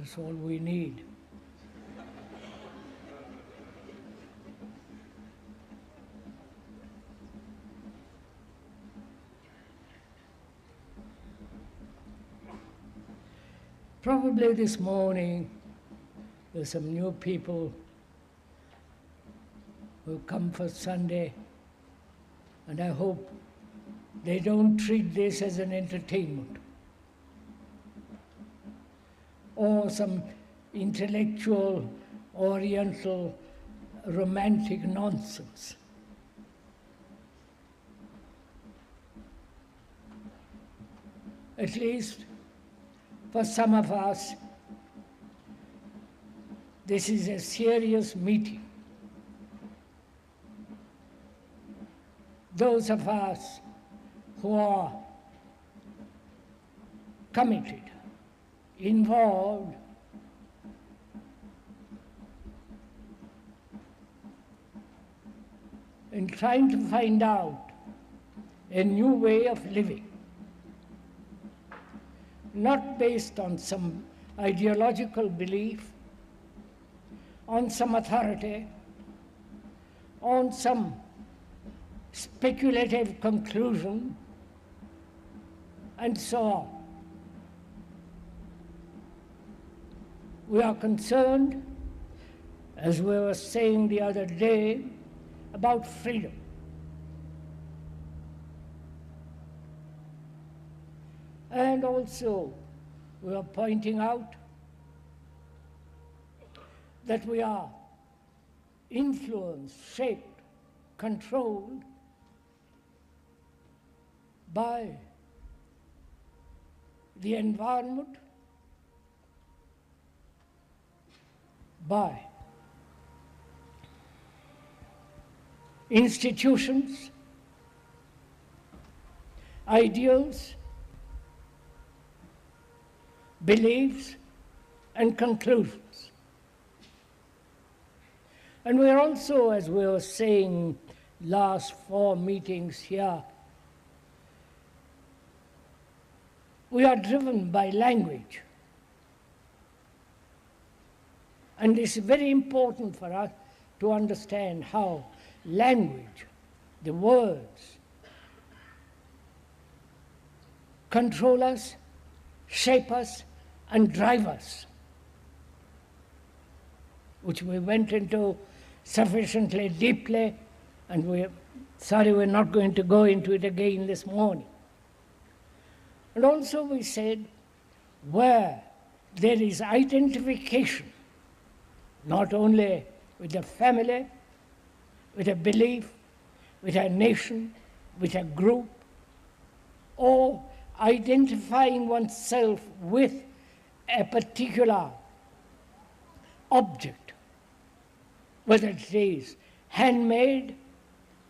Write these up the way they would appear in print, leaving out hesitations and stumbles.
That's all we need. Probably this morning there's some new people who come for Sunday, and I hope they don't treat this as an entertainment or some intellectual, oriental, romantic nonsense. At least for some of us, this is a serious meeting. Those of us who are committed, involved, in trying to find out a new way of living, not based on some ideological belief, on some authority, on some speculative conclusion, and so on. We are concerned, as we were saying the other day, about freedom. And also, we are pointing out that we are influenced, shaped, controlled by the environment, by institutions, ideals, beliefs, and conclusions. And we are also, as we were saying last 4 meetings here, we are driven by language. And it's very important for us to understand how language, the words, control us, shape us, and drive us, which we went into sufficiently deeply, and we're not going to go into it again this morning. And also we said, where there is identification, not only with a family, with a belief, with a nation, with a group, or identifying oneself with a particular object, whether it is handmade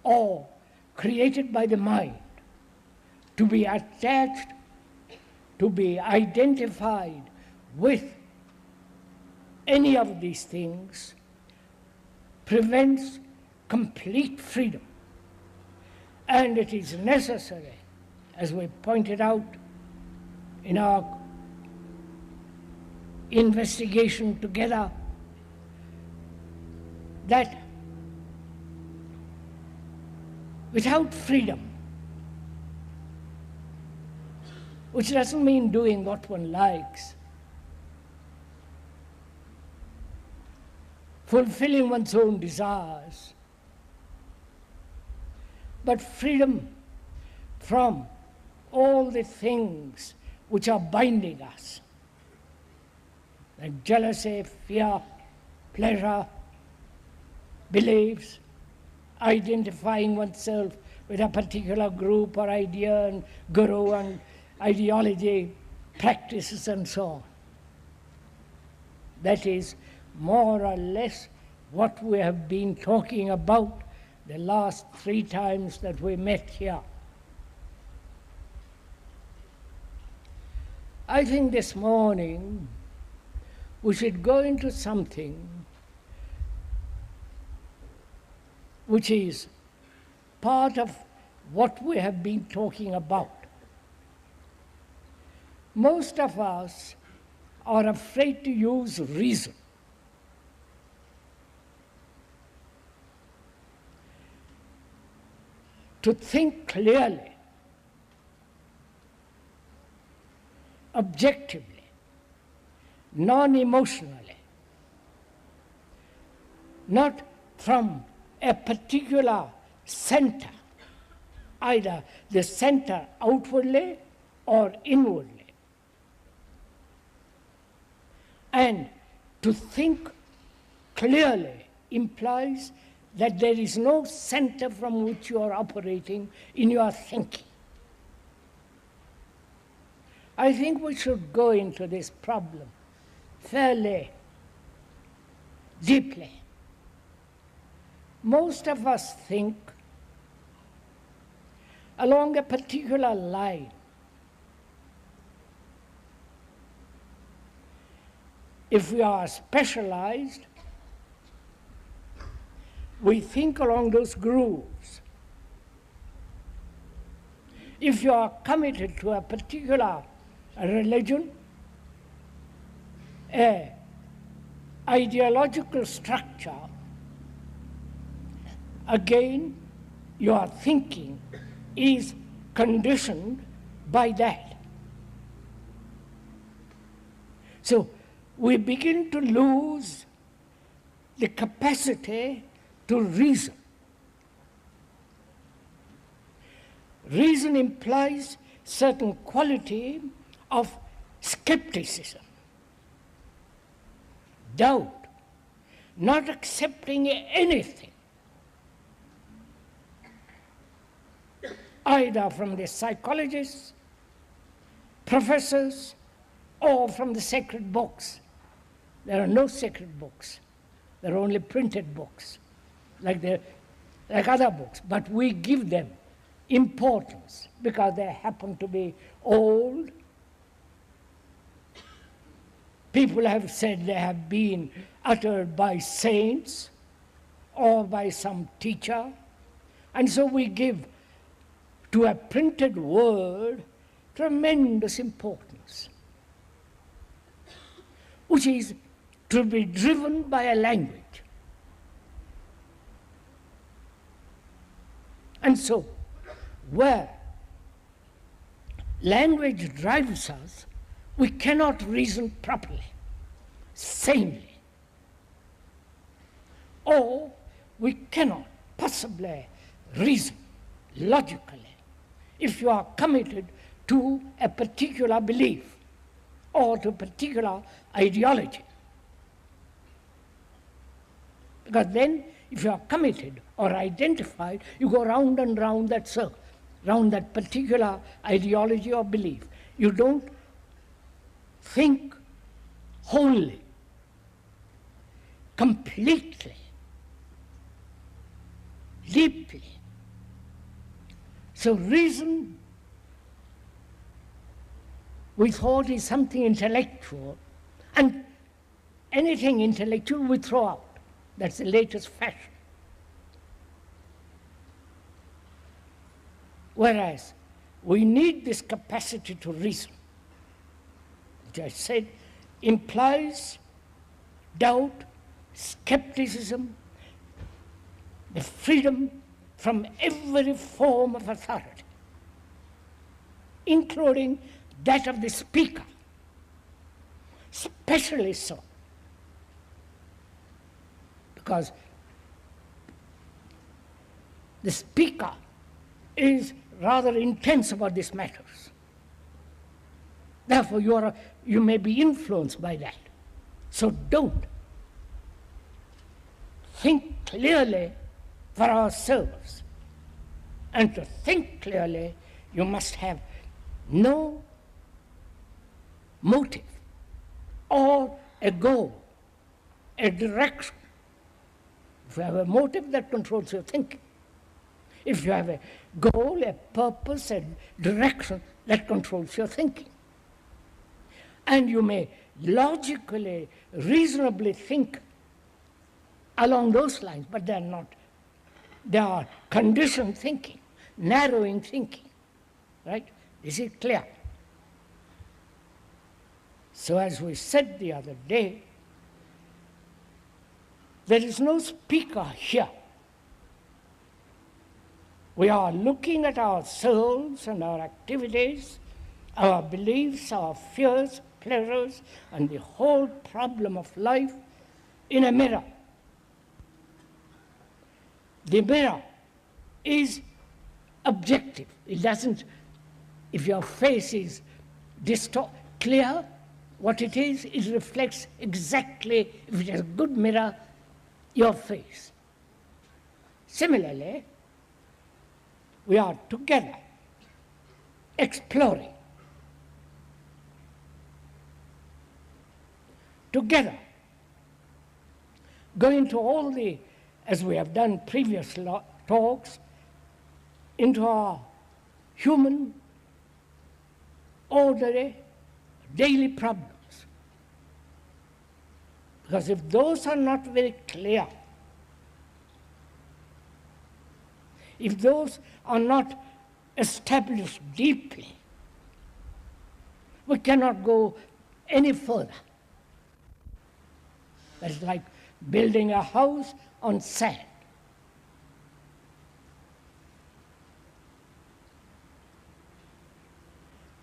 or created by the mind, to be attached, to be identified with any of these things prevents complete freedom. And it is necessary, as we pointed out in our investigation together, that without freedom, which doesn't mean doing what one likes, fulfilling one's own desires, but freedom from all the things which are binding us, like jealousy, fear, pleasure, beliefs, identifying oneself with a particular group or idea and guru and ideology, practices and so on. That is more or less what we have been talking about the last 3 times that we met here. I think this morning we should go into something which is part of what we have been talking about. Most of us are afraid to use reason. To think clearly, objectively, non-emotionally, not from a particular center, either the center outwardly or inwardly. And to think clearly implies that there is no center from which you are operating in your thinking. I think we should go into this problem fairly deeply. Most of us think along a particular line. If we are specialized, we think along those grooves. If you are committed to a particular religion, an ideological structure, again, your thinking is conditioned by that. So we begin to lose the capacity to reason. Reason implies certain quality of skepticism, doubt, not accepting anything, either from the psychologists, professors, or from the sacred books. There are no sacred books. There are only printed books, like other books. But we give them importance because they happen to be old. People have said they have been uttered by saints or by some teacher. And so we give to a printed word tremendous importance, which is to be driven by a language. And so, where language drives us, we cannot reason properly, sanely, or we cannot possibly reason logically if you are committed to a particular belief or to a particular ideology. Because then, if you are committed or identified, you go round and round that circle, round that particular ideology or belief. You don't think wholly, completely, deeply. So reason, we thought, is something intellectual, and anything intellectual we throw out. That's the latest fashion. Whereas we need this capacity to reason, which I said implies doubt, skepticism, the freedom from every form of authority, including that of the speaker, especially so. Because the speaker is rather intense about these matters. Therefore, you may be influenced by that. So don't. Think clearly for ourselves. And to think clearly, you must have no motive or a goal, a direction. If you have a motive, that controls your thinking. If you have a goal, a purpose, a direction, that controls your thinking. And you may logically, reasonably think along those lines, but they are not. They are conditioned thinking, narrowing thinking, right? Is it clear? So as we said the other day, there is no speaker here. We are looking at ourselves and our activities, our beliefs, our fears, pleasures, and the whole problem of life in a mirror. The mirror is objective. It doesn't, if your face is clear, what it is, it reflects exactly, if it is a good mirror, your face. Similarly, we are together exploring, together going to all the, as we have done previous talks, into our human, ordinary, daily problems. Because if those are not very clear, if those are not established deeply, we cannot go any further. It's like building a house on sand.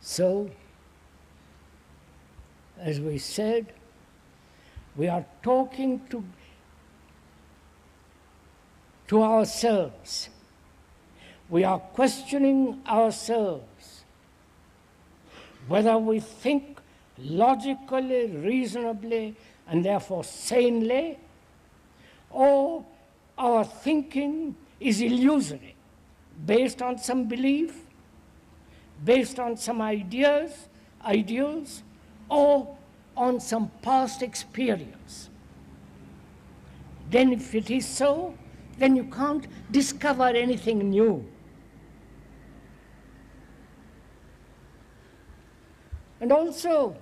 So, as we said, we are talking to ourselves. We are questioning ourselves whether we think logically, reasonably, and therefore sanely, or our thinking is illusory, based on some belief, based on some ideas, ideals, or on some past experience. Then if it is so, then you can't discover anything new. And also,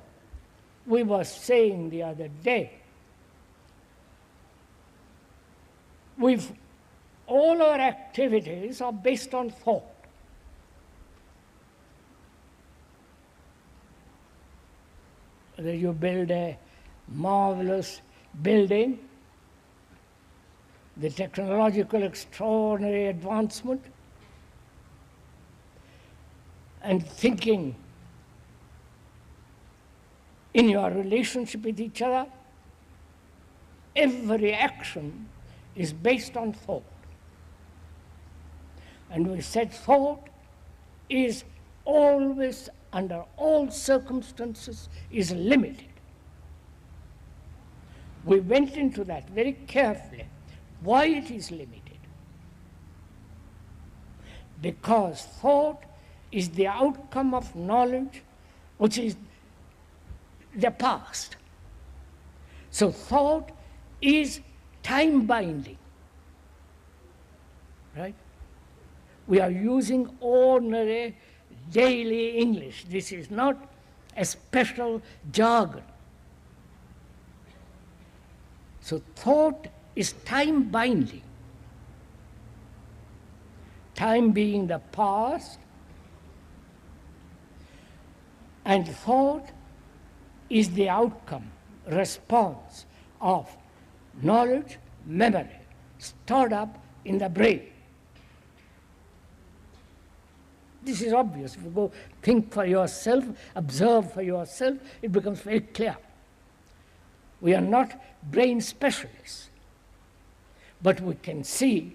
we were saying the other day, all our activities are based on thought. Whether you build a marvelous building, the technological extraordinary advancement, and thinking in your relationship with each other, every action is based on thought. And we said thought is always, under all circumstances, is limited. We went into that very carefully, why it is limited. Because thought is the outcome of knowledge, which is the past. So thought is time-binding, right? We are using ordinary daily English. This is not a special jargon. So thought is time-binding. Time being the past, and thought is the outcome, response of knowledge, memory, stored up in the brain. This is obvious. If you go think for yourself, observe for yourself, it becomes very clear. We are not brain specialists, but we can see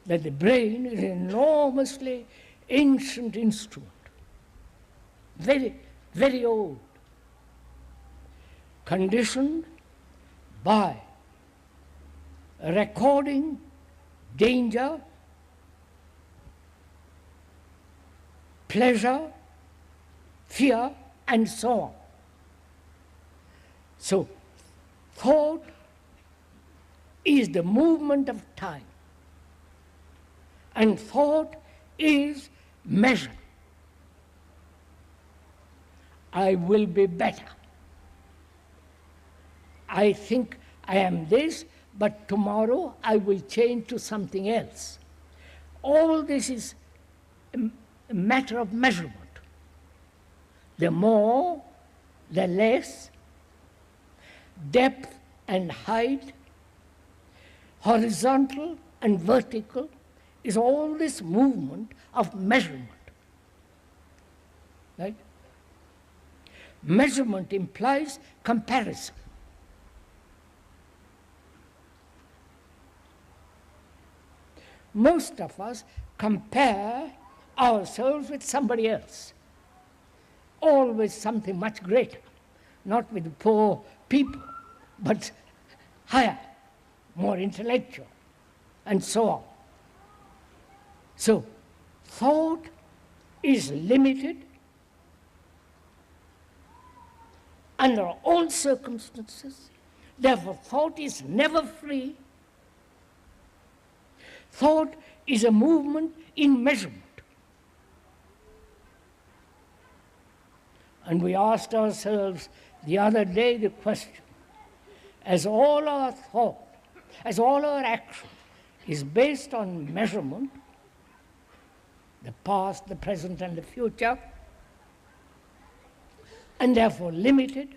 that the brain is an enormously ancient instrument, very, very old, conditioned by recording danger, pleasure, fear, and so on. So, thought is the movement of time, and thought is measure. I will be better. I think I am this, but tomorrow I will change to something else. All this is a matter of measurement. The more, the less, depth and height, horizontal and vertical, is all this movement of measurement. Right? Measurement implies comparison. Most of us compare ourselves with somebody else, always something much greater, not with poor people, but higher, more intellectual, and so on. So, thought is limited under all circumstances. Therefore, thought is never free. Thought is a movement in measurement. And we asked ourselves the other day the question, as all our thought, as all our action is based on measurement, the past, the present, and the future, and therefore limited,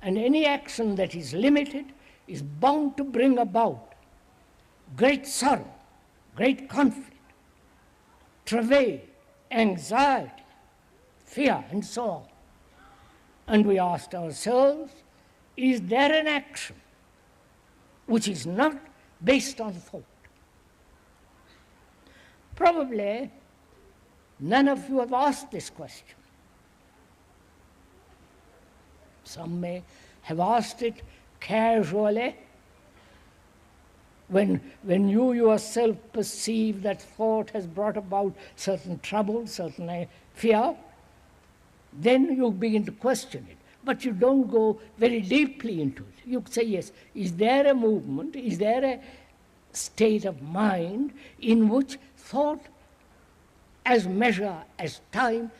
and any action that is limited is bound to bring about great sorrow, great conflict, travail, anxiety, fear, and so on. And we asked ourselves, is there an action which is not based on thought? Probably none of you have asked this question. Some may have asked it casually when you yourself perceive that thought has brought about certain trouble, certain fear, then you begin to question it. But you don't go very deeply into it. You say, yes, is there a movement, is there a state of mind in which thought as measure, as time,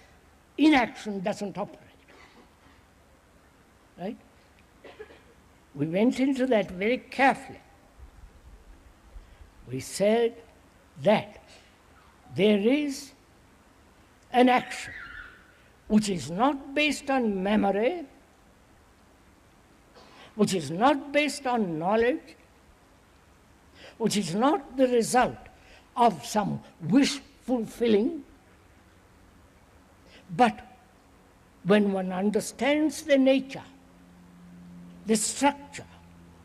in action doesn't operate? Right? We went into that very carefully. We said that there is an action which is not based on memory, which is not based on knowledge, which is not the result of some wish fulfilling, but when one understands the nature, the structure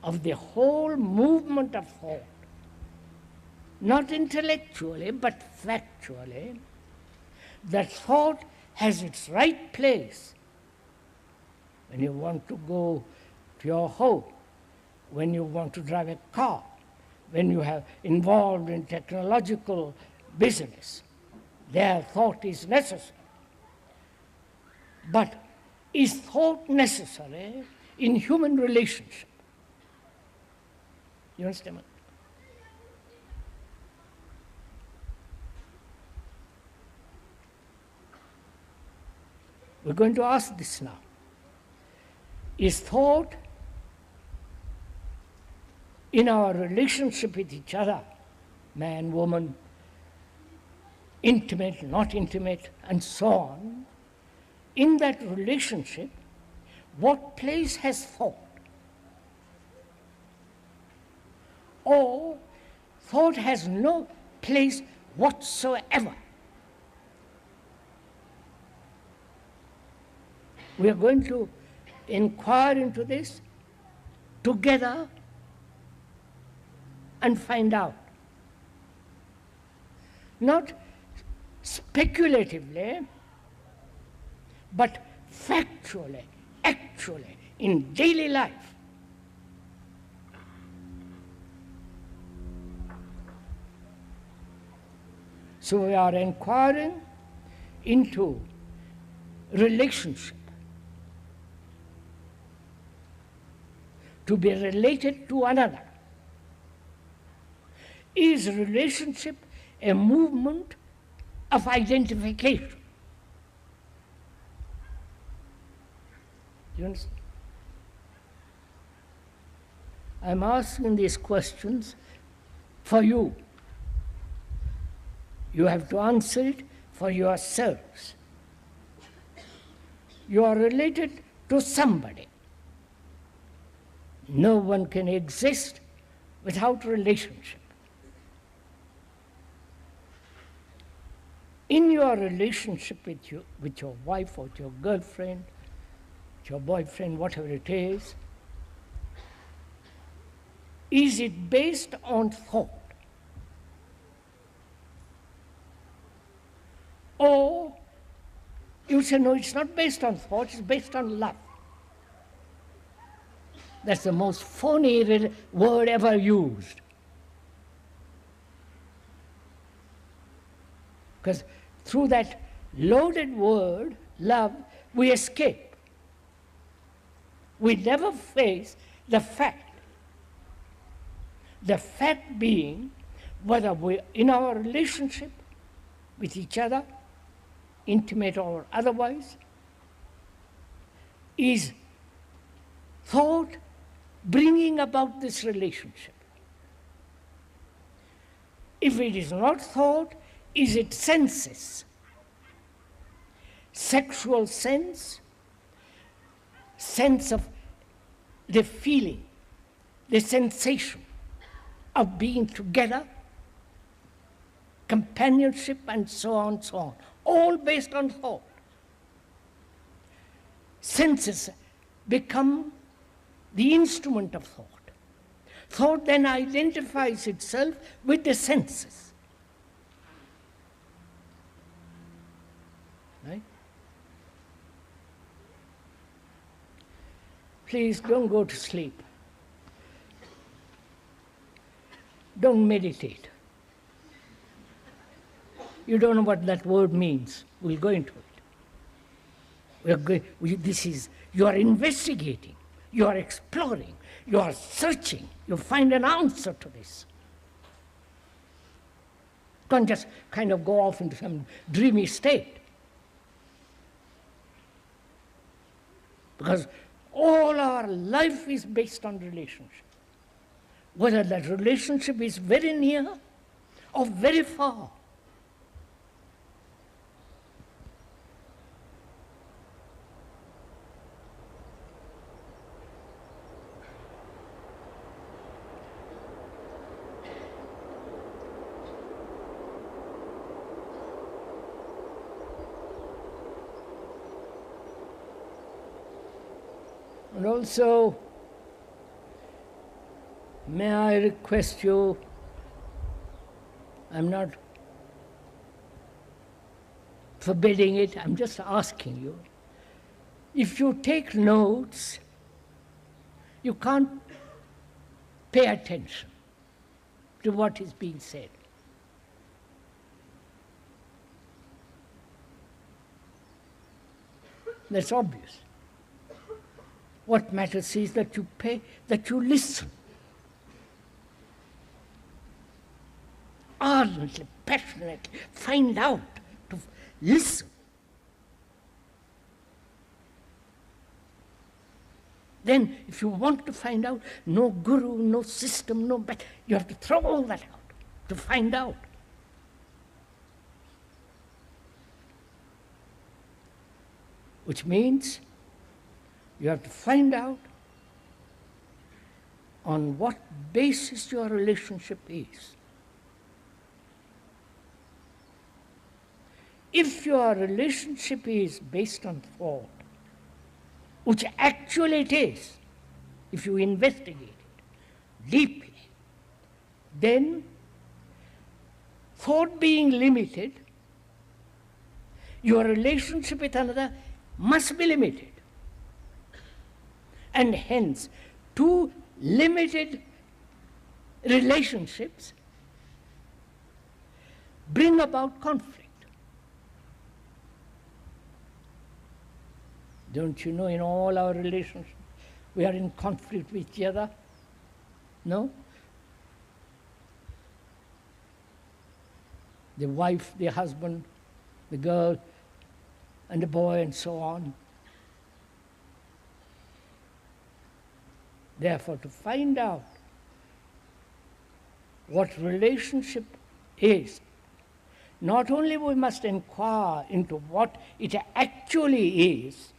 of the whole movement of thought, not intellectually but factually, that thought has its right place when you want to go to your home, when you want to drive a car, when you have involved in technological business. There thought is necessary. But is thought necessary in human relationship? You understand? We're going to ask this now. Is thought in our relationship with each other, man, woman, intimate, not intimate, and so on, in that relationship, what place has thought? Or thought has no place whatsoever? We are going to inquire into this together and find out. Not speculatively, but factually, actually, in daily life. So we are inquiring into relationship, to be related to another. Is relationship a movement of identification? You understand? I'm asking these questions for you. You have to answer it for yourselves. You are related to somebody. No one can exist without relationship. In your relationship with your wife or with your girlfriend, with your boyfriend, whatever it is it based on thought? Or you say, no, it's not based on thought, it's based on love. That's the most phony word ever used. Because through that loaded word, love, we escape. We never face the fact. The fact being, whether we're in our relationship with each other, intimate or otherwise, is thought bringing about this relationship. If it is not thought, is it senses? Sexual sense of the feeling, the sensation of being together, companionship, and so on, all based on thought. Senses become the instrument of thought. Thought then identifies itself with the senses. Right? Please don't go to sleep. Don't meditate. You don't know what that word means. We'll go into it. You are investigating, you are exploring, you are searching, you find an answer to this. Can't just kind of go off into some dreamy state. Because all our life is based on relationship. Whether that relationship is very near or very far. And also, may I request you, I'm not forbidding it, I'm just asking you, if you take notes, you can't pay attention to what is being said. That's obvious. What matters is that you pay, that you listen. Ardently, passionately, find out, to listen. Then, if you want to find out, no guru, no system, no but you have to throw all that out to find out. Which means you have to find out on what basis your relationship is. If your relationship is based on thought, which actually it is, if you investigate it deeply, then thought being limited, your relationship with another must be limited. And hence, two limited relationships bring about conflict. Don't you know, in all our relationships, we are in conflict with each other? No? The wife, the husband, the girl, and the boy, and so on. Therefore, to find out what relationship is, not only we must inquire into what it actually is,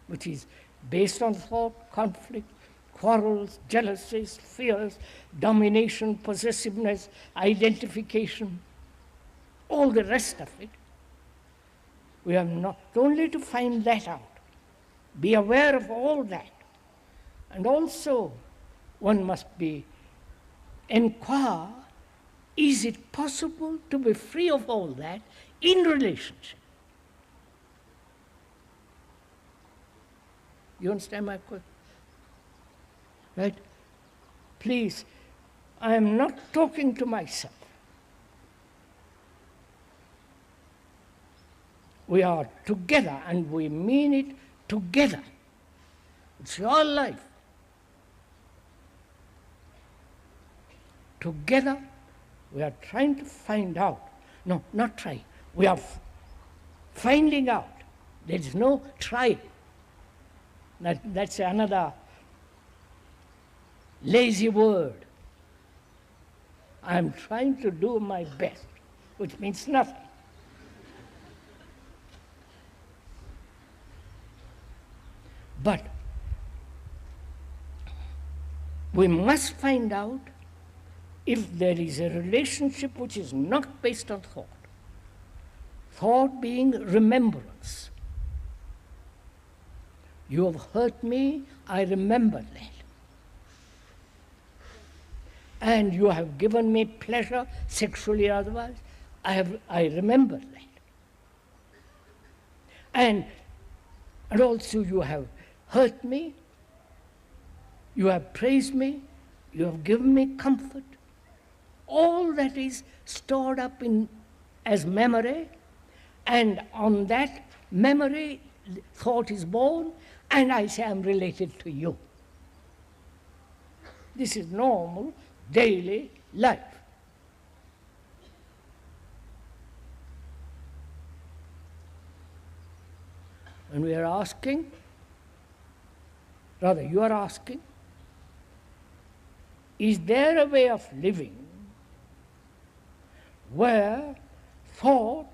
which is based on thought, conflict, quarrels, jealousies, fears, domination, possessiveness, identification, all the rest of it. We have not only to find that out, be aware of all that, and also one must inquire, is it possible to be free of all that in relationship? You understand my question? Right? Please, I am not talking to myself. We are together, and we mean it together. It's your life. Together, we are trying to find out. No, not trying. We are finding out. There is no trying. That's another lazy word. I am trying to do my best, which means nothing. But we must find out if there is a relationship which is not based on thought. Thought being remembrance. You have hurt me, I remember that. And you have given me pleasure, sexually or otherwise, I remember that. And also you have hurt me, you have praised me, you have given me comfort. All that is stored up as memory, and on that memory thought is born, and I say I'm related to you. This is normal, daily life. And we are asking, rather you are asking, is there a way of living where thought,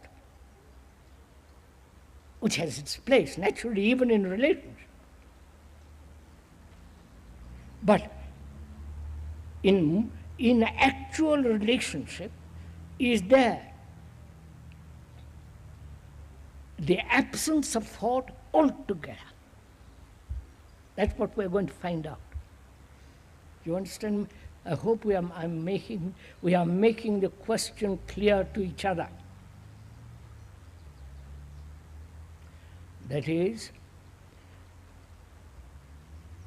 which has its place naturally even in relationship, but in actual relationship, is there the absence of thought altogether? That's what we're going to find out. You understand? I hope we are making the question clear to each other. That is,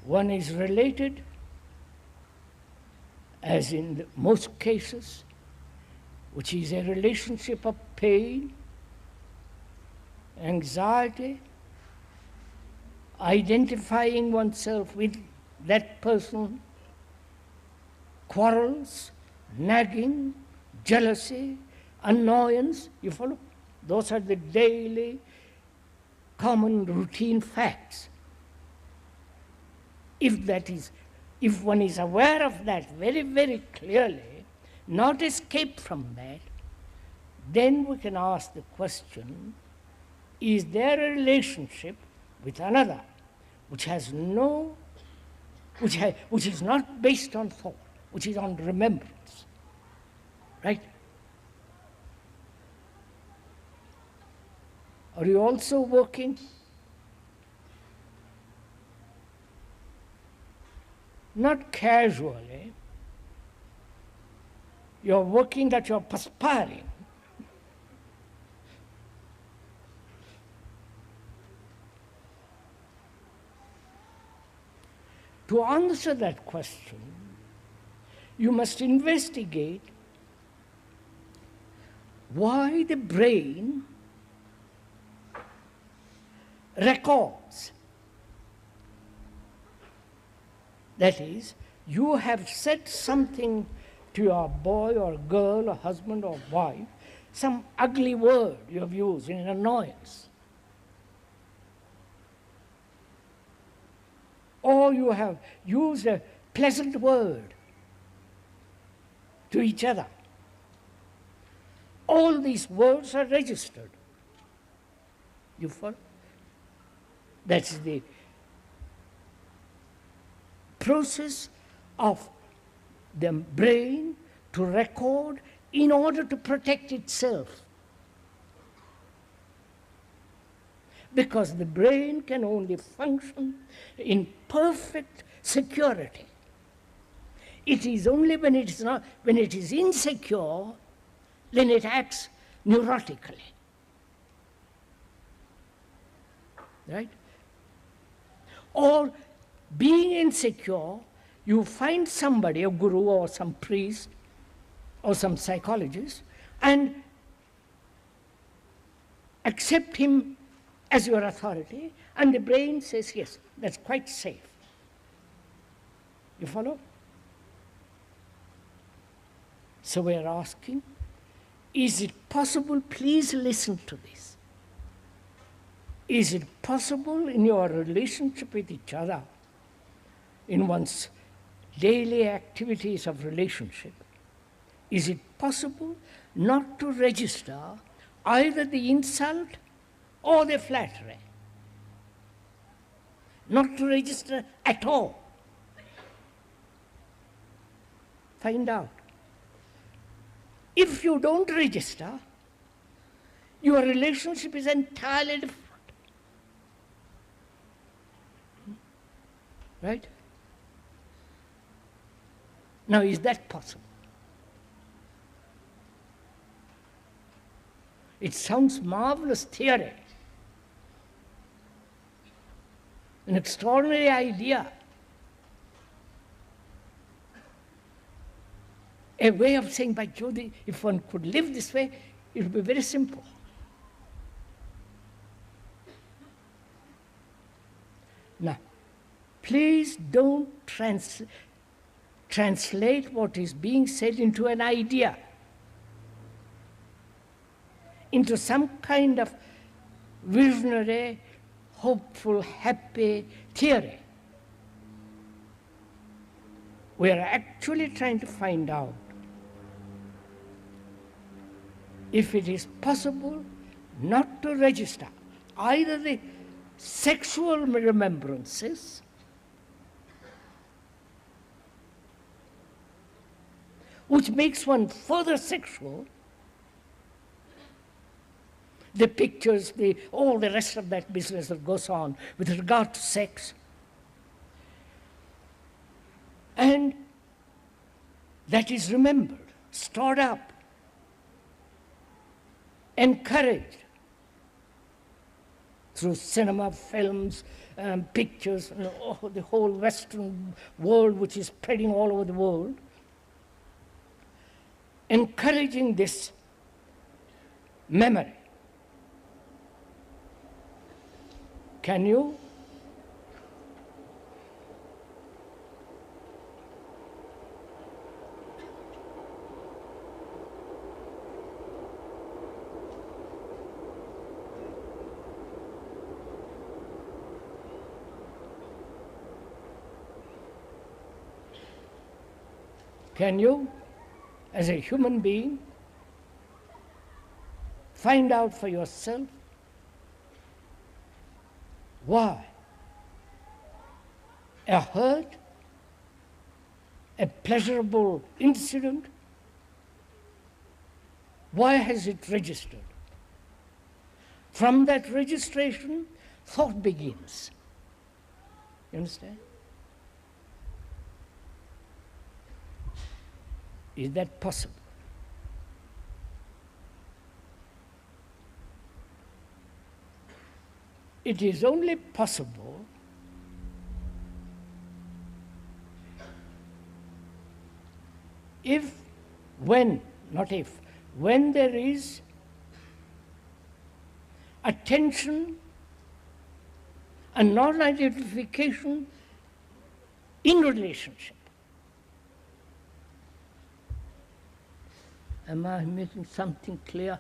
one is related, as in most cases, which is a relationship of pain, anxiety, identifying oneself with that person, quarrels, nagging, jealousy, annoyance. You follow? Those are the daily, common, routine facts. If one is aware of that very, very clearly, not escape from that, then we can ask the question, is there a relationship with another which is not based on thought, which is on remembrance? Right? Are you also working? Not casually. You're working that you're perspiring. To answer that question, you must investigate why the brain records. That is, you have said something to your boy or girl or husband or wife, some ugly word you have used in annoyance. Or you have used a pleasant word to each other. All these words are registered. You follow? That's the process of the brain to record in order to protect itself. Because the brain can only function in perfect security. It is only when it is insecure, then it acts neurotically. Right? Or being insecure, you find somebody, a guru or some priest or some psychologist, and accept him as your authority, and the brain says, yes, that's quite safe. You follow? So we are asking, is it possible, please listen to this, is it possible in your relationship with each other, in one's daily activities of relationship, is it possible not to register either the insult or the flattery? Not to register at all. Find out. If you don't register, your relationship is entirely different. Right? Now, is that possible? It sounds marvelous theory, an extraordinary idea, a way of saying, by Jove, if one could live this way, it would be very simple. Now, please don't translate what is being said into an idea, into some kind of visionary, hopeful, happy theory. We are actually trying to find out if it is possible not to register either the sexual remembrances which makes one further sexual, the pictures, all the rest of that business that goes on with regard to sex. And that is remembered, stored up, encouraged through cinema, films, pictures, the whole Western world which is spreading all over the world, encouraging this memory. Can you? Can you, as a human being, find out for yourself why a hurt, a pleasurable incident, why has it registered? From that registration, thought begins. You understand? Is that possible? It is only possible if, when, not if, when there is attention and non-identification in relationship. Am I making something clear?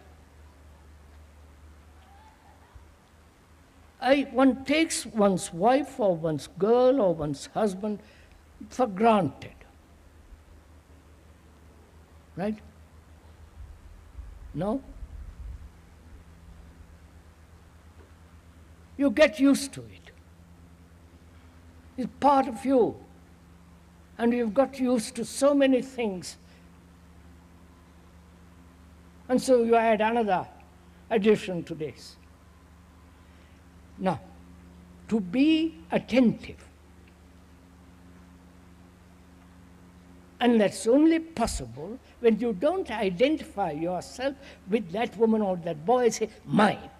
One takes one's wife or one's girl or one's husband for granted. Right? No? You get used to it. It's part of you. And you've got used to so many things. And so you add another addition to this. Now, to be attentive, and that's only possible when you don't identify yourself with that woman or that boy and say, mine.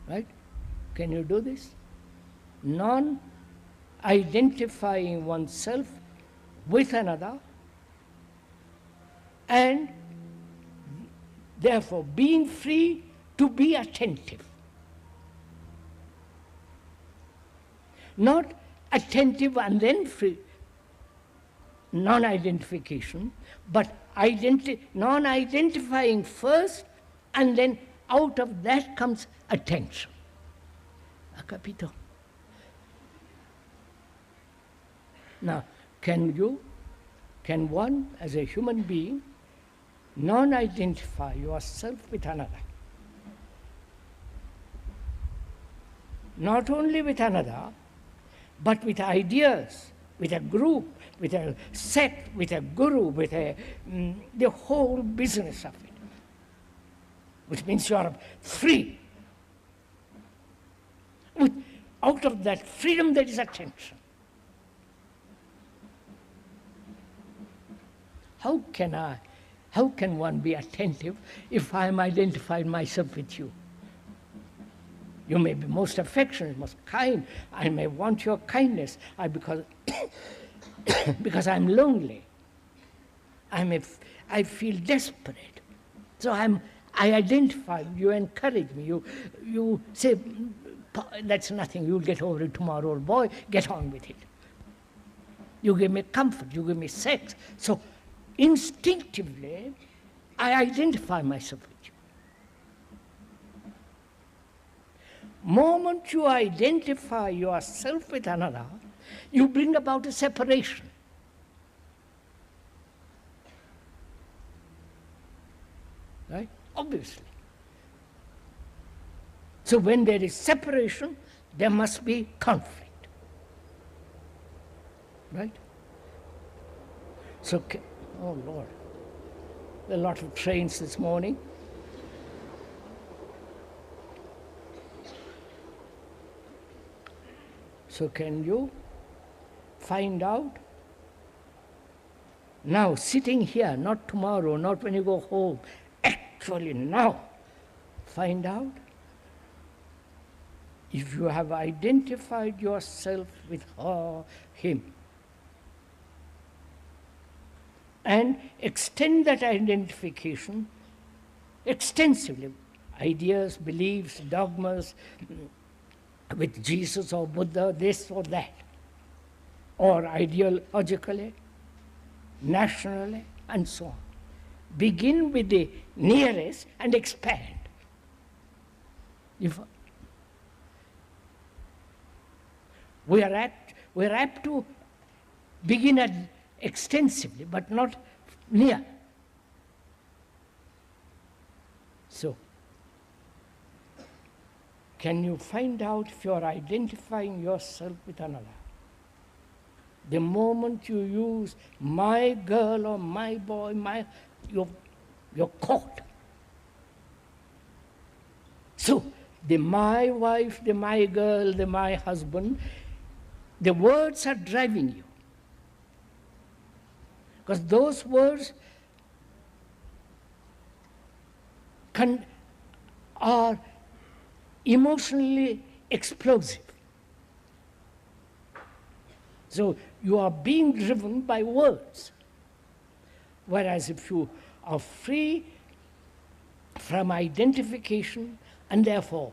Right? Can you do this? Non-identifying oneself with another, and therefore being free to be attentive. Not attentive and then free, non-identification, but non-identifying first, and then out of that comes attention. Ha capito? Now, can one, as a human being, non-identify yourself with another? Not only with another, but with ideas, with a group, with a sect, with a guru, with the whole business of it. Which means you are free. Out of that freedom there is attention. How can one be attentive if I am identified myself with you? You may be most affectionate, most kind. I may want your kindness because I'm lonely. I feel desperate. So I identify, you encourage me, you say, that's nothing, you'll get over it tomorrow, old boy, get on with it. You give me comfort, you give me sex. So instinctively, I identify myself with you. Moment you identify yourself with another, you bring about a separation. Right? Obviously. So when there is separation, there must be conflict. Right? So, oh Lord, there are a lot of trains this morning. So can you find out now, sitting here, not tomorrow, not when you go home, actually now, find out if you have identified yourself with her, him, and extend that identification extensively, ideas, beliefs, dogmas, with Jesus or Buddha, this or that, or ideologically, nationally, and so on. Begin with the nearest and expand. We are apt to begin at extensively, but not near. So, can you find out if you are identifying yourself with another? The moment you use my girl or my boy, you're caught. So, the my wife, the my girl, the my husband, the words are driving you. Because those words are emotionally explosive. So you are being driven by words. Whereas if you are free from identification and therefore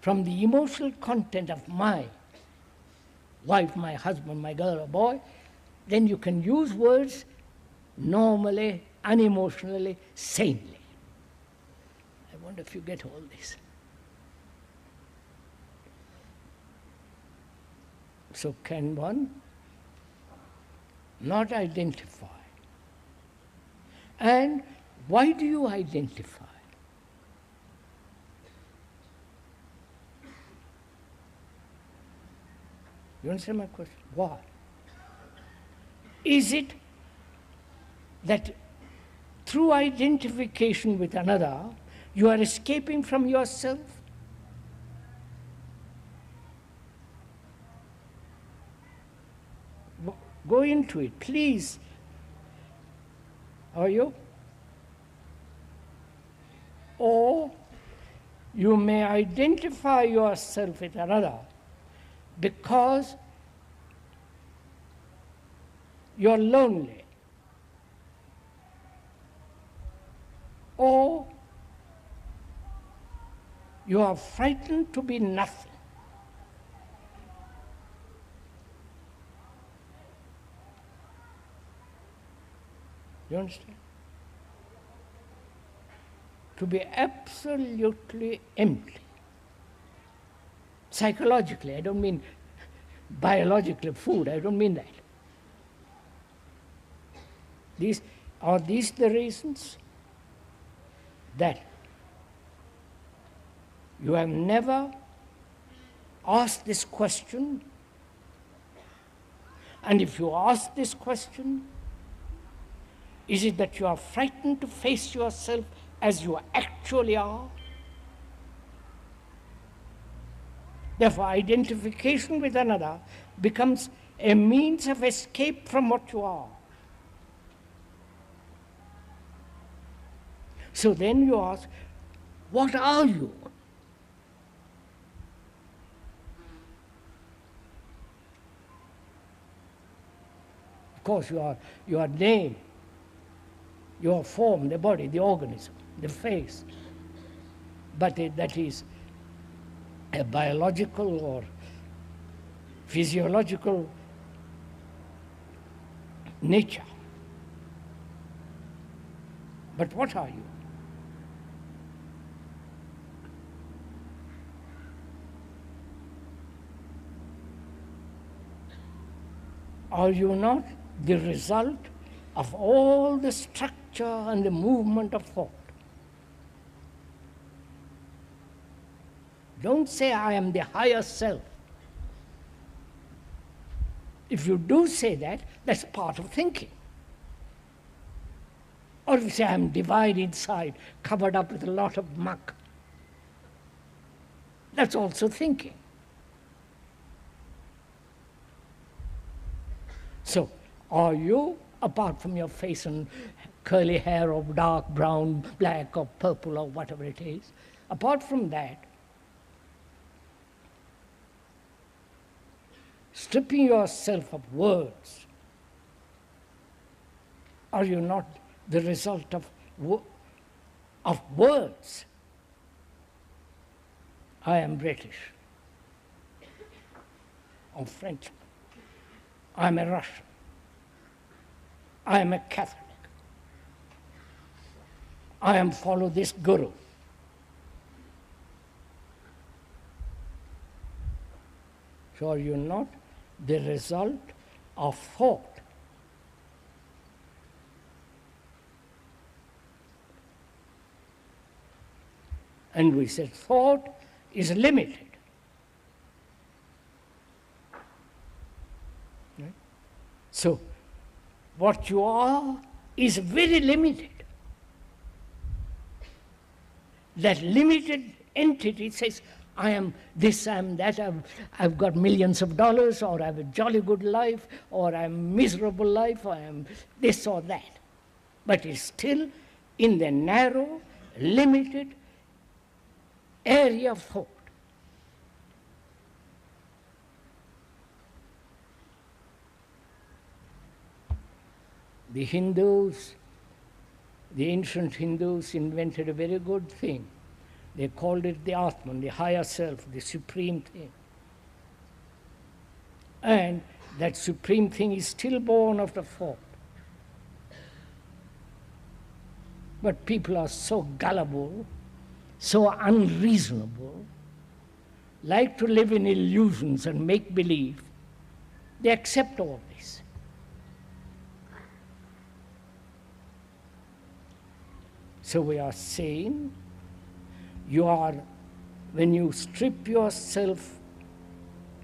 from the emotional content of my wife, my husband, my girl or boy, then you can use words normally, unemotionally, sanely. I wonder if you get all this. So can one not identify? And why do you identify? You understand my question? Why? Is it that through identification with another, you are escaping from yourself? Go into it, please. Are you? Or you may identify yourself with another because you're lonely, or you are frightened to be nothing. You understand? To be absolutely empty. Psychologically, I don't mean biologically, food, I don't mean that. Are these the reasons that you have never asked this question? And if you ask this question, is it that you are frightened to face yourself as you actually are? Therefore, identification with another becomes a means of escape from what you are. So then you ask, what are you? Of course, your name, your form, the body, the organism, the face. But that is a biological or physiological nature. But what are you? Are you not the result of all the structure and the movement of thought? Don't say, I am the higher self. If you do say that, that's part of thinking. Or if you say, I am divine inside, covered up with a lot of muck, that's also thinking. So, are you, apart from your face and curly hair or dark brown, black or purple or whatever it is, apart from that, stripping yourself of words, are you not the result of words? I am British, or French. I am a Russian. I am a Catholic. I am follow this guru. So are you not the result of thought? And we said thought is limited. Right? So what you are is very limited. That limited entity says, I am this, I am that, I've got millions of dollars, or I have a jolly good life, or I am miserable life, or I am this or that. But it's still in the narrow, limited area of thought. The Hindus, the ancient Hindus invented a very good thing. They called it the Atman, the higher self, the supreme thing. And that supreme thing is still born of the thought. But people are so gullible, so unreasonable, like to live in illusions and make believe. They accept all this. So we are saying, when you strip yourself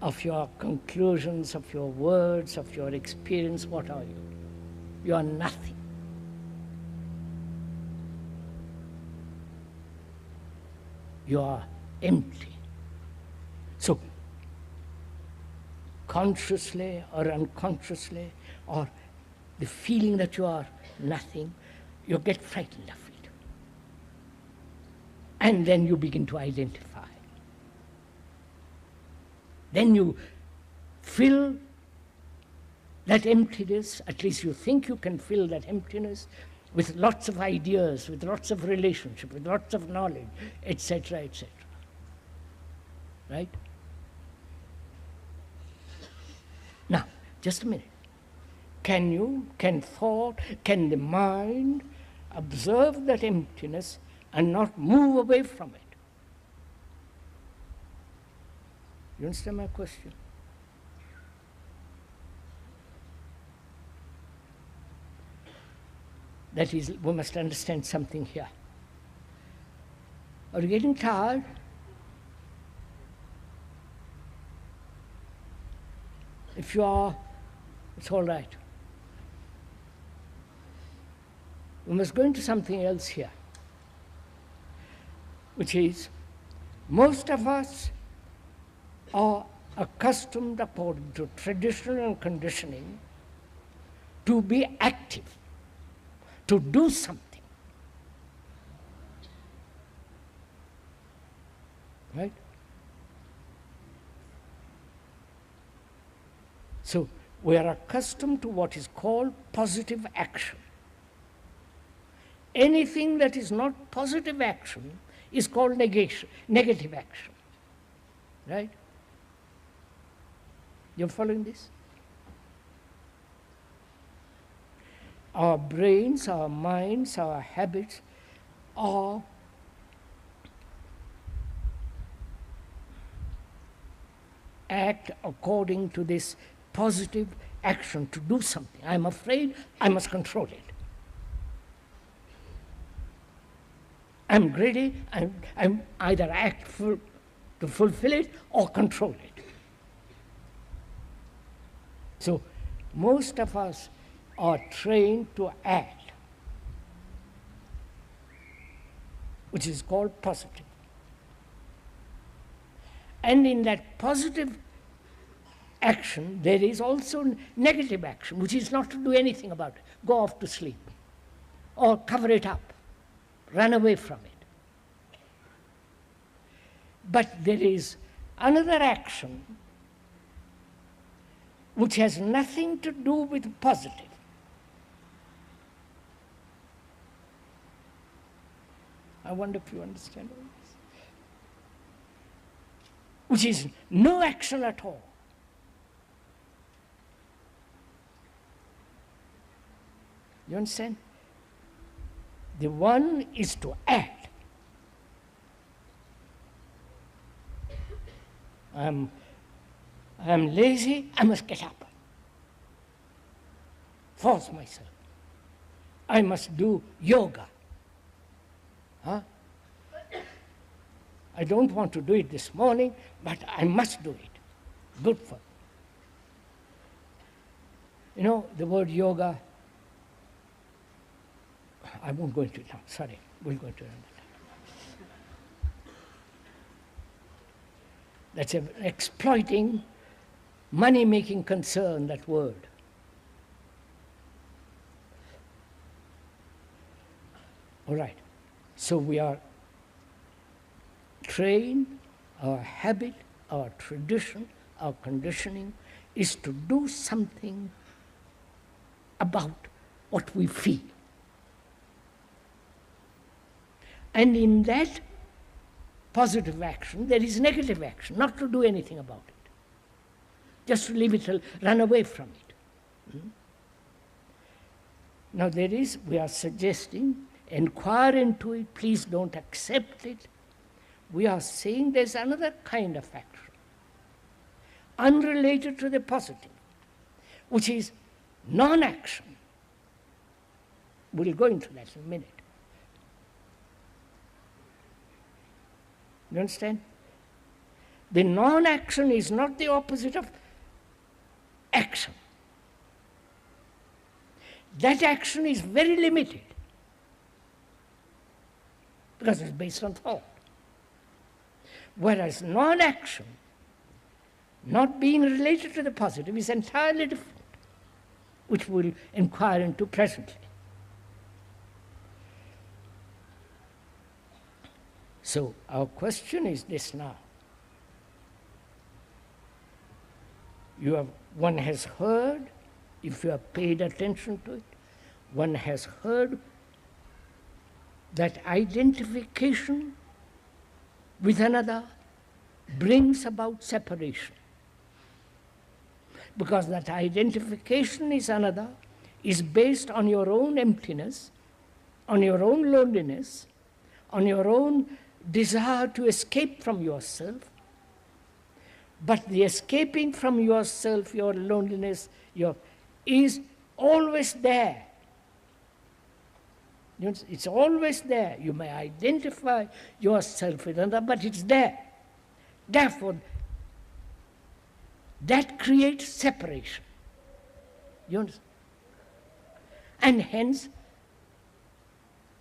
of your conclusions, of your words, of your experience. What are you? You are nothing. You are empty. So, consciously or unconsciously, or the feeling that you are nothing, you get frightened of it. And then you begin to identify. Then you fill that emptiness, at least you think you can fill that emptiness, with lots of ideas, with lots of relationship, with lots of knowledge, etc., etc. Right? Now, just a minute. Can thought, can the mind observe that emptiness and not move away from it? You understand my question? That is, we must understand something here. Are you getting tired? If you are, it's all right. We must go into something else here, which is, most of us are accustomed, according to tradition and conditioning, to be active, to do something. Right? So we are accustomed to what is called positive action. Anything that is not positive action is called negative action. Right? You're following this? Our brains, our minds, our habits are act according to this positive action, to do something. I'm afraid, I must control it. I'm greedy, I'm either act to fulfill it or control it. So most of us are trained to act, which is called positive. And in that positive action, there is also negative action, which is not to do anything about it. Go off to sleep, or cover it up, run away from it. But there is another action which has nothing to do with positive. I wonder if you understand all this. Which is no action at all. You understand? The one is to act. I'm lazy, I must get up. Force myself. I must do yoga. Huh? I don't want to do it this morning, but I must do it. Good for me. You know, the word yoga, I won't go into it now, sorry, we'll go into it another time. That's an exploiting, money-making concern, that word. All right, so we are trained, our habit, our tradition, our conditioning is to do something about what we feel. And in that positive action, there is negative action, not to do anything about it. Just to leave it, run away from it. Now we are suggesting, inquire into it, please don't accept it. We are saying there's another kind of action, unrelated to the positive, which is non-action. We'll go into that in a minute. You understand? The non-action is not the opposite of action. That action is very limited because it's based on thought. Whereas non-action, not being related to the positive, is entirely different, which we'll inquire into presently. So our question is this now. One has heard, if you have paid attention to it, one has heard that identification with another brings about separation. Because that identification is another, is based on your own emptiness, on your own loneliness, on your own desire to escape from yourself. But the escaping from yourself, your loneliness, is always there. It's always there. You may identify yourself with another, but it's there. Therefore, that creates separation. You understand? And hence,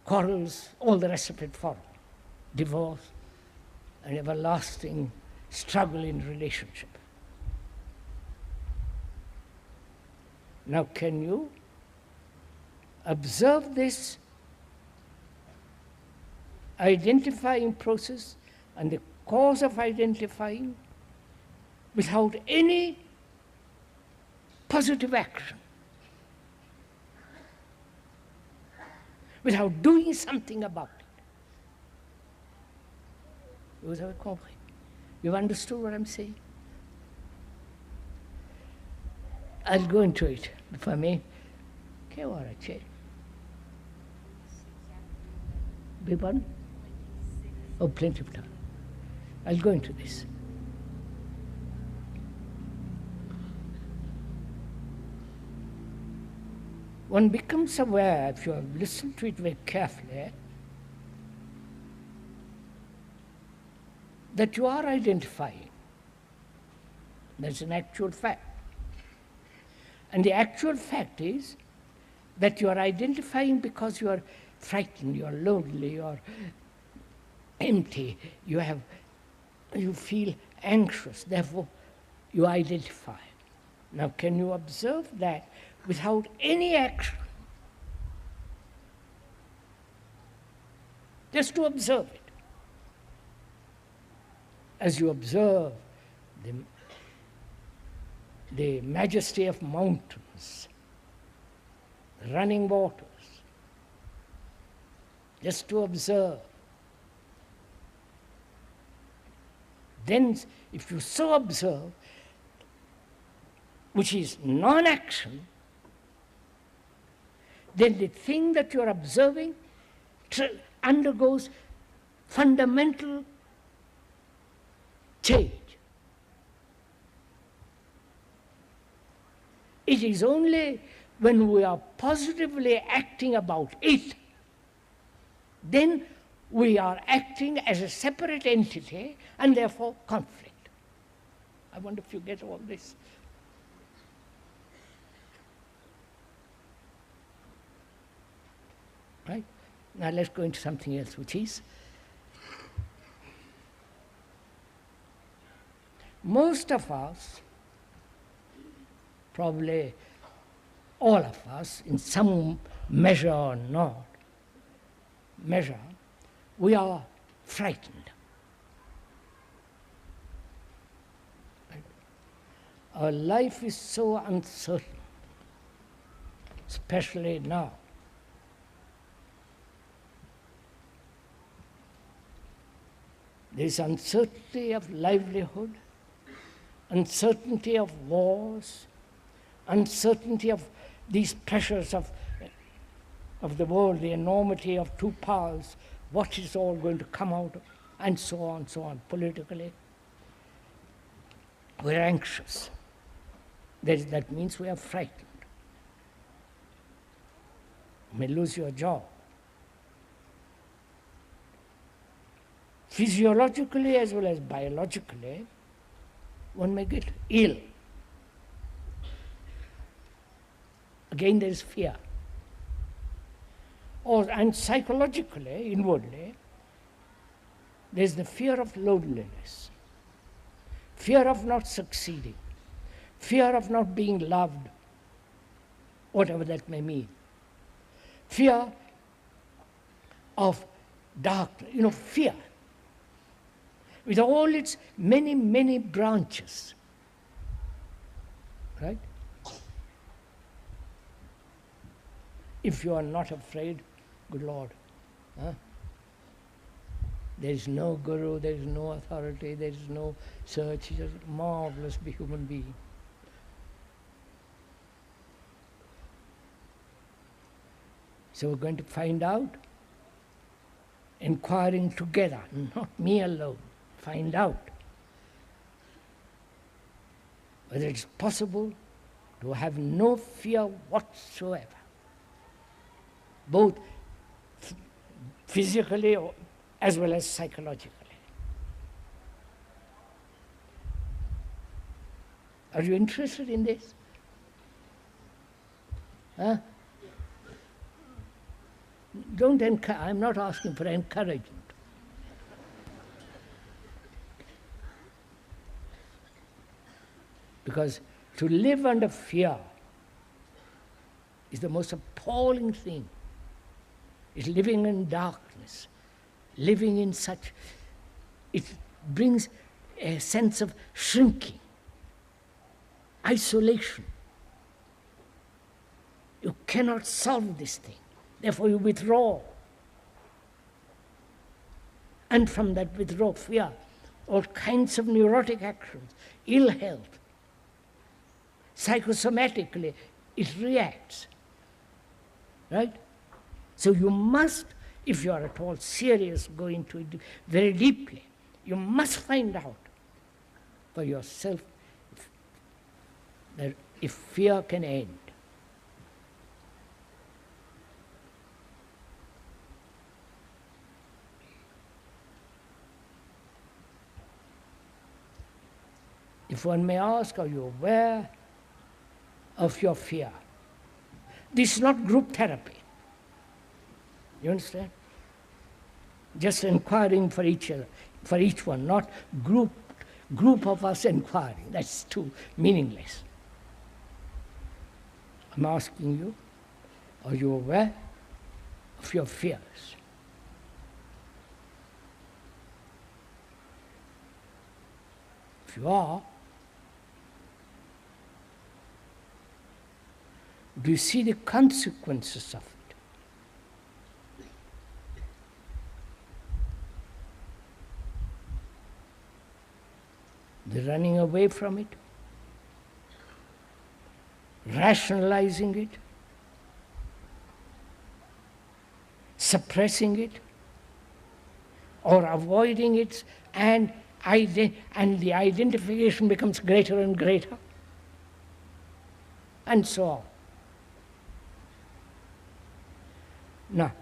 quarrels, all the rest of it follow. Divorce, an everlasting struggle in relationship. Now, can you observe this identifying process and the cause of identifying without any positive action, without doing something about it? Vous avez compris? You've understood what I'm saying? I'll go into it, if I may. Okay, all right, Jay. Big one? Oh, plenty of time. I'll go into this. One becomes aware, if you have listened to it very carefully, that you are identifying. That's an actual fact. And the actual fact is that you are identifying because you are frightened, you are lonely, you are empty, you feel anxious, therefore you identify. Now, can you observe that without any action? Just to observe it. As you observe the majesty of mountains, running waters, just to observe. Then, if you so observe, which is non-action, then the thing that you are observing undergoes fundamental change. It is only when we are positively acting about it, then we are acting as a separate entity and therefore conflict. I wonder if you get all this. Right? Now let's go into something else, which is most of us, probably all of us, in some measure or not measure, we are frightened. Right? Our life is so uncertain, especially now. There is uncertainty of livelihood, uncertainty of wars, uncertainty of these pressures of the world, the enormity of two powers, what is all going to come out of, and so on, politically. We're anxious. That means we are frightened. You may lose your job. Physiologically as well as biologically, one may get ill. Again, there is fear. And psychologically, inwardly, there is the fear of loneliness, fear of not succeeding, fear of not being loved, whatever that may mean, fear of darkness, fear, with all its many, many branches, right? If you are not afraid, good Lord, there is no guru, there is no authority, there is no search, just marvelous human being. So we're going to find out, inquiring together, not me alone, find out whether it's possible to have no fear whatsoever, both physically as well as psychologically. Are you interested in this? Don't encourage. I'm not asking for encouragement. Because to live under fear is the most appalling thing. It's living in darkness, living in such, it brings a sense of shrinking, isolation. You cannot solve this thing. Therefore you withdraw. And from that withdrawal, fear, all kinds of neurotic actions, ill health. Psychosomatically, it reacts. Right? So you must, if you are at all serious, go into it very deeply. You must find out for yourself that if fear can end. If one may ask, are you aware of your fear? This is not group therapy. You understand? Just inquiring for each other, for each one, not group of us inquiring. That's too meaningless. I'm asking you, are you aware of your fears? If you are, do you see the consequences of it? The running away from it, rationalizing it, suppressing it, or avoiding it, and the identification becomes greater and greater, and so on. Now,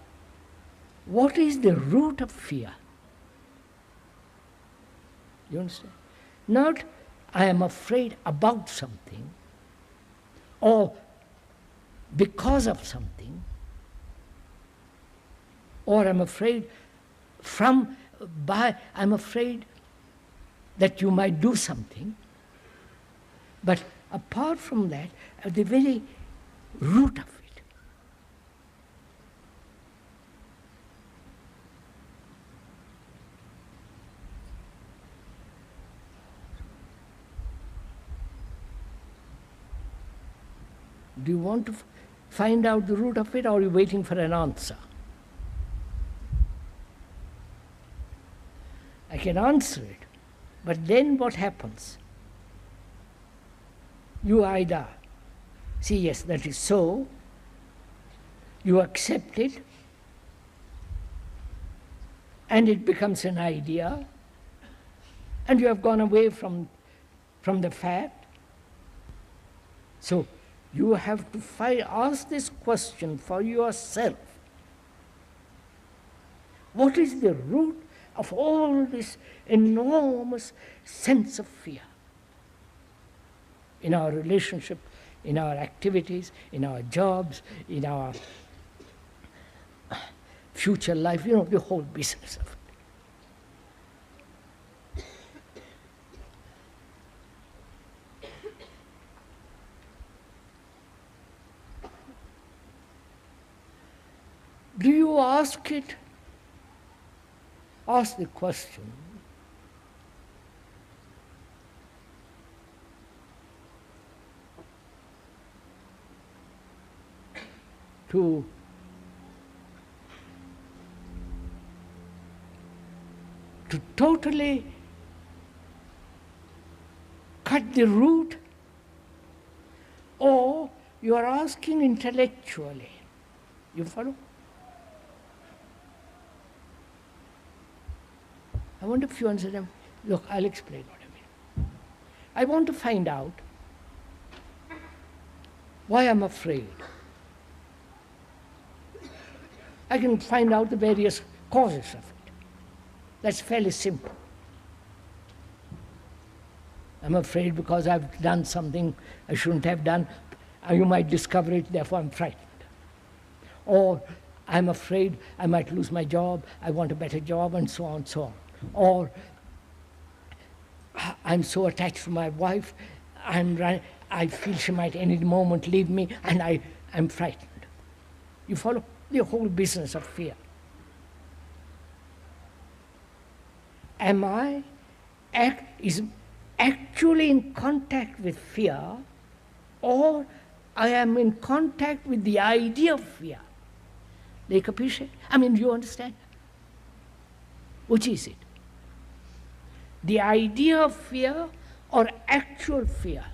what is the root of fear? You understand? Not, I am afraid about something, or because of something, or I'm afraid I'm afraid that you might do something, but apart from that, at the very root of it, do you want to find out the root of it, or are you waiting for an answer? I can answer it, but then what happens? You either see, yes, that is so, you accept it, and it becomes an idea, and you have gone away from the fact. So you have to ask this question for yourself. What is the root of all this enormous sense of fear? in our relationship, in our activities, in our jobs, in our future life, the whole business of it. Do you ask it? Ask the question. To totally cut the root, or you are asking intellectually. You follow? I wonder if you understand. Look, I'll explain what I mean. I want to find out why I'm afraid. I can find out the various causes of it. That's fairly simple. I'm afraid because I've done something I shouldn't have done. You might discover it, therefore I'm frightened. Or I'm afraid I might lose my job, I want a better job, and so on and so on. Or I'm so attached to my wife, I feel she might any moment leave me, and I'm frightened. You follow? The whole business of fear. Am I actually in contact with fear, or I am in contact with the idea of fear? Lei capisce? I mean, do you understand? Which is it? The idea of fear or actual fear?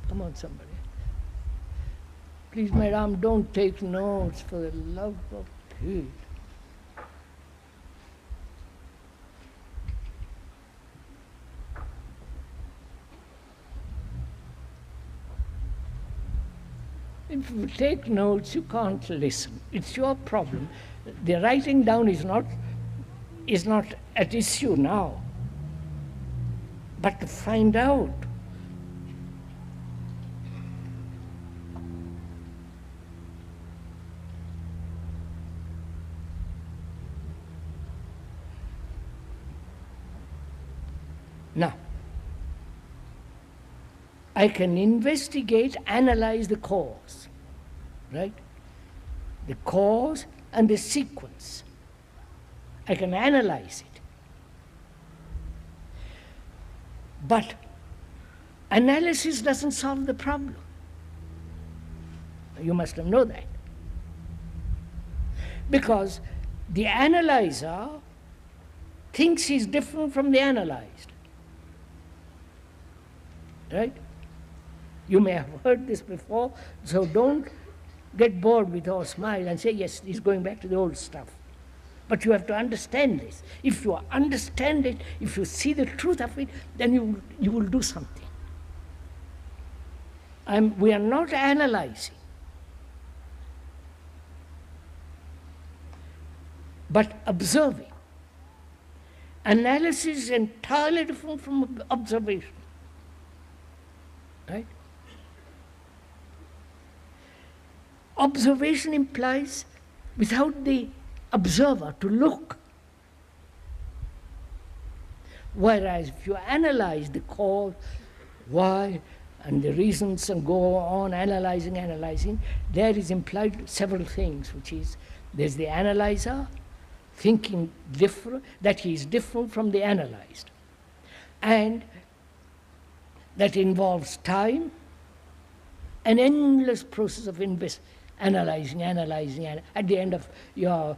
Come on, somebody. Please, madam, don't take notes for the love of Pete. If you take notes, you can't listen. It's your problem. The writing down is not at issue now. But to find out. Now, I can investigate, analyze the cause, right? The cause and the sequence. I can analyze it. But analysis doesn't solve the problem. You must have known that. Because the analyzer thinks he's different from the analyzed. Right? You may have heard this before, so don't get bored with our smile and say, yes, he's going back to the old stuff. But you have to understand this. If you understand it, if you see the truth of it, then you will do something. We are not analyzing, but observing. Analysis is entirely different from observation. Right? Observation implies without the observer to look. Whereas if you analyze the cause, why, and the reasons and go on analyzing, there is implied several things, which is there's the analyzer thinking different, that he is different from the analyzed. And that involves time, an endless process of analyzing. At the end of your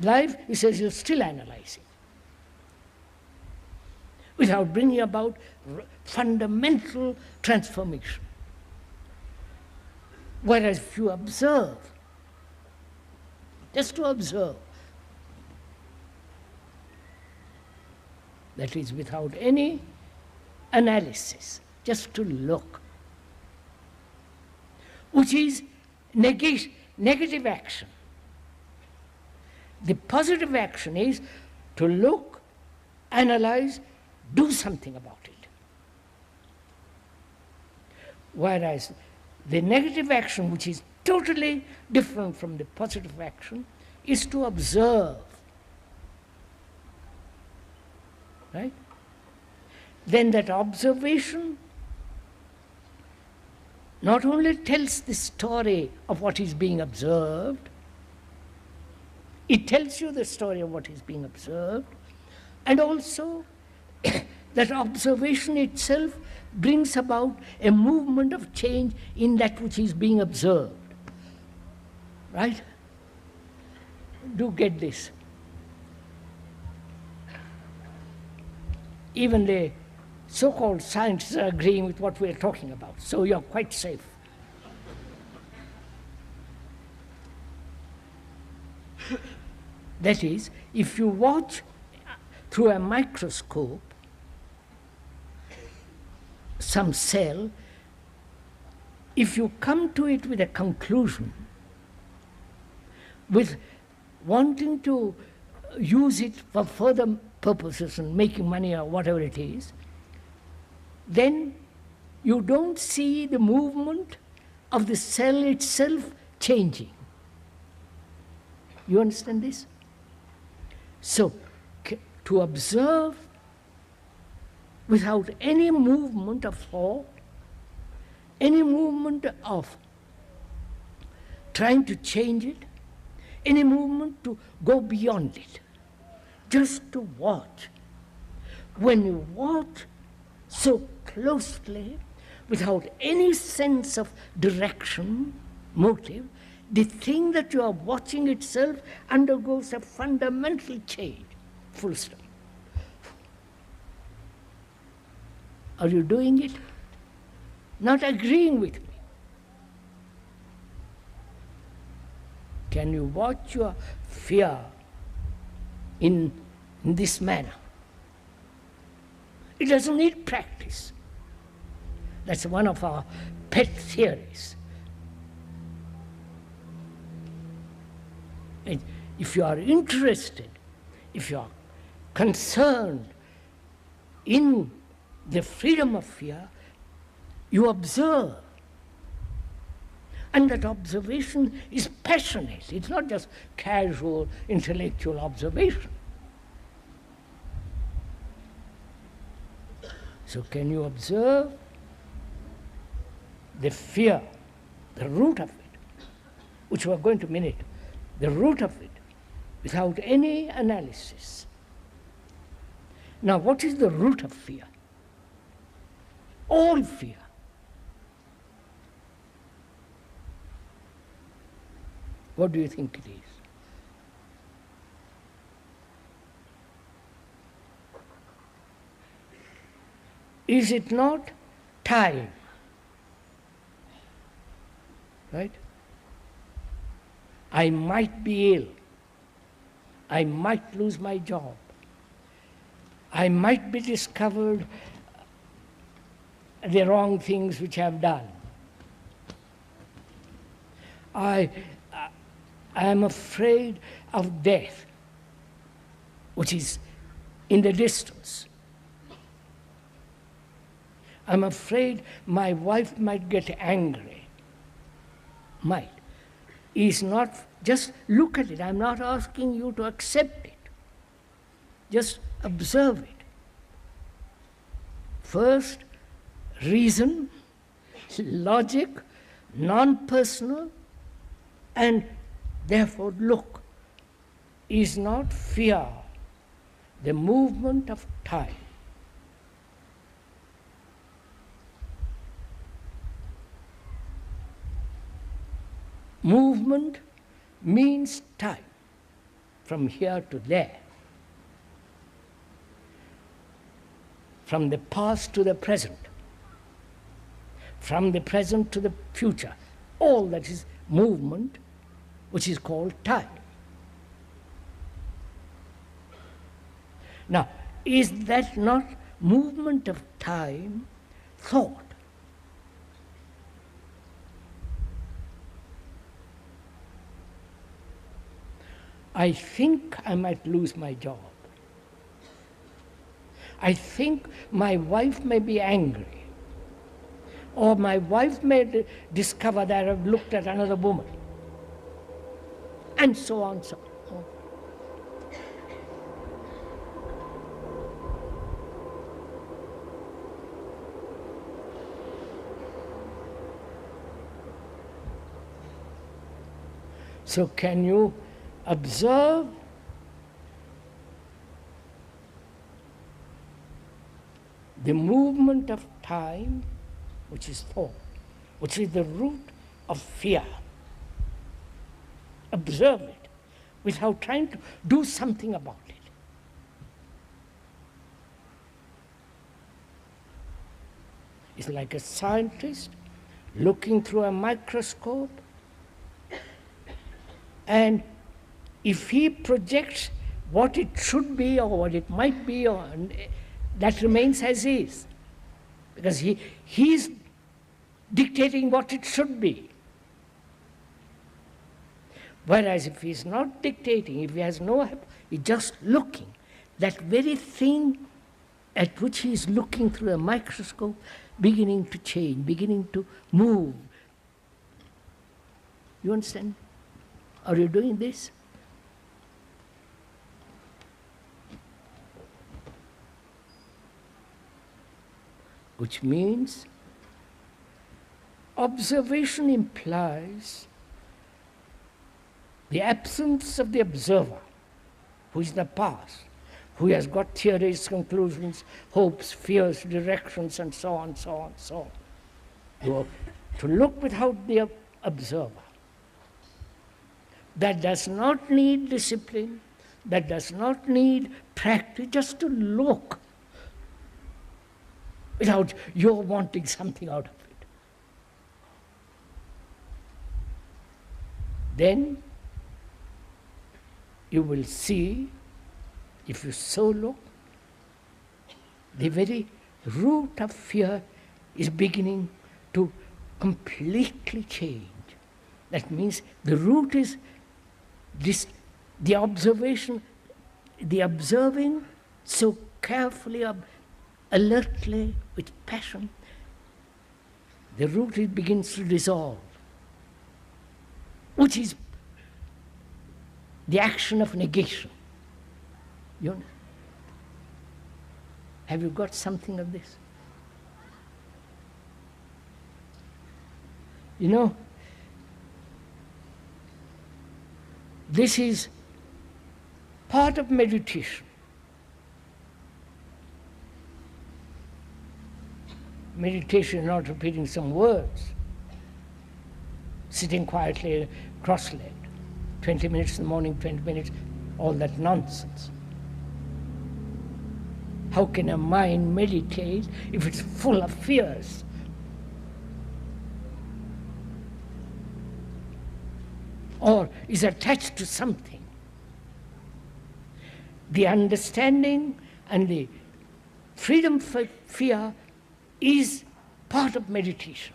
life, he says you're still analyzing, without bringing about fundamental transformation. Whereas if you observe, just to observe, that is without any analysis, just to look, which is negative action. The positive action is to look analyze, do something about it. Whereas the negative action, which is totally different from the positive action, is to observe. Right? Then that observation not only tells the story of what is being observed, it tells you the story of what is being observed, and also that observation itself brings about a movement of change in that which is being observed. Right? Do get this. Even the so-called scientists are agreeing with what we are talking about, so you're quite safe. That is, if you watch through a microscope some cell, if you come to it with a conclusion, with wanting to use it for further purposes and making money or whatever it is, then you don't see the movement of the cell itself changing. You understand this? So, to observe without any movement of thought, any movement of trying to change it, any movement to go beyond it, just to watch. When you watch so closely, without any sense of direction, motive, the thing that you are watching itself undergoes a fundamental change. Full stop. Are you doing it? Not agreeing with me. Can you watch your fear in this manner? It doesn't need practice. That's one of our pet theories. And if you are interested, if you are concerned in the freedom of fear, you observe. And that observation is passionate. It's not just casual, intellectual observation. So can you observe the fear, the root of it, which we are going to minute, the root of it, without any analysis. Now, what is the root of fear? All fear. What do you think it is? Is it not time? Right? I might be ill. I might lose my job. I might be discovered the wrong things which I have done. I am afraid of death, which is in the distance. I'm afraid my wife might get angry. Might. Is not, just look at it. I'm not asking you to accept it. Just observe it. First, reason, logic, non-personal, and therefore look. Is not fear the movement of time? Movement means time, from here to there, from the past to the present, from the present to the future. All that is movement, which is called time. Now, is that not movement of time thought? I think I might lose my job. I think my wife may be angry, or my wife may discover that I've looked at another woman, and so on, so on. So can you observe the movement of time, which is thought, which is the root of fear? Observe it without trying to do something about it. It's like a scientist looking through a microscope, and if he projects what it should be or what it might be, or that remains as is, because he's dictating what it should be. Whereas if he's not dictating, if he has no help, he's just looking, that very thing at which he's looking through a microscope beginning to change, beginning to move. You understand? Are you doing this? Which means observation implies the absence of the observer, who is the past, who has got theories, conclusions, hopes, fears, directions, and so on, so on, so on. You are to look without the observer. That does not need discipline, that does not need practice, just to look without your wanting something out of it. Then you will see, if you so look, the very root of fear is beginning to completely change. That means the root is this, the observation, the observing so carefully, alertly, with passion, the root it begins to dissolve, which is the action of negation. You know? Have you got something of this? You know, this is part of meditation. Meditation is not repeating some words, sitting quietly cross-legged, 20 minutes in the morning, 20 minutes, all that nonsense. How can a mind meditate if it's full of fears? Or is attached to something? The understanding and the freedom from fear is part of meditation.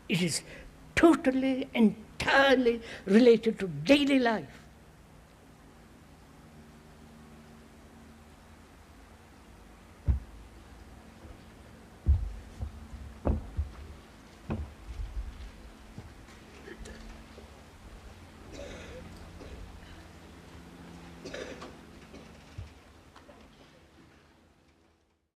It is totally, entirely related to daily life.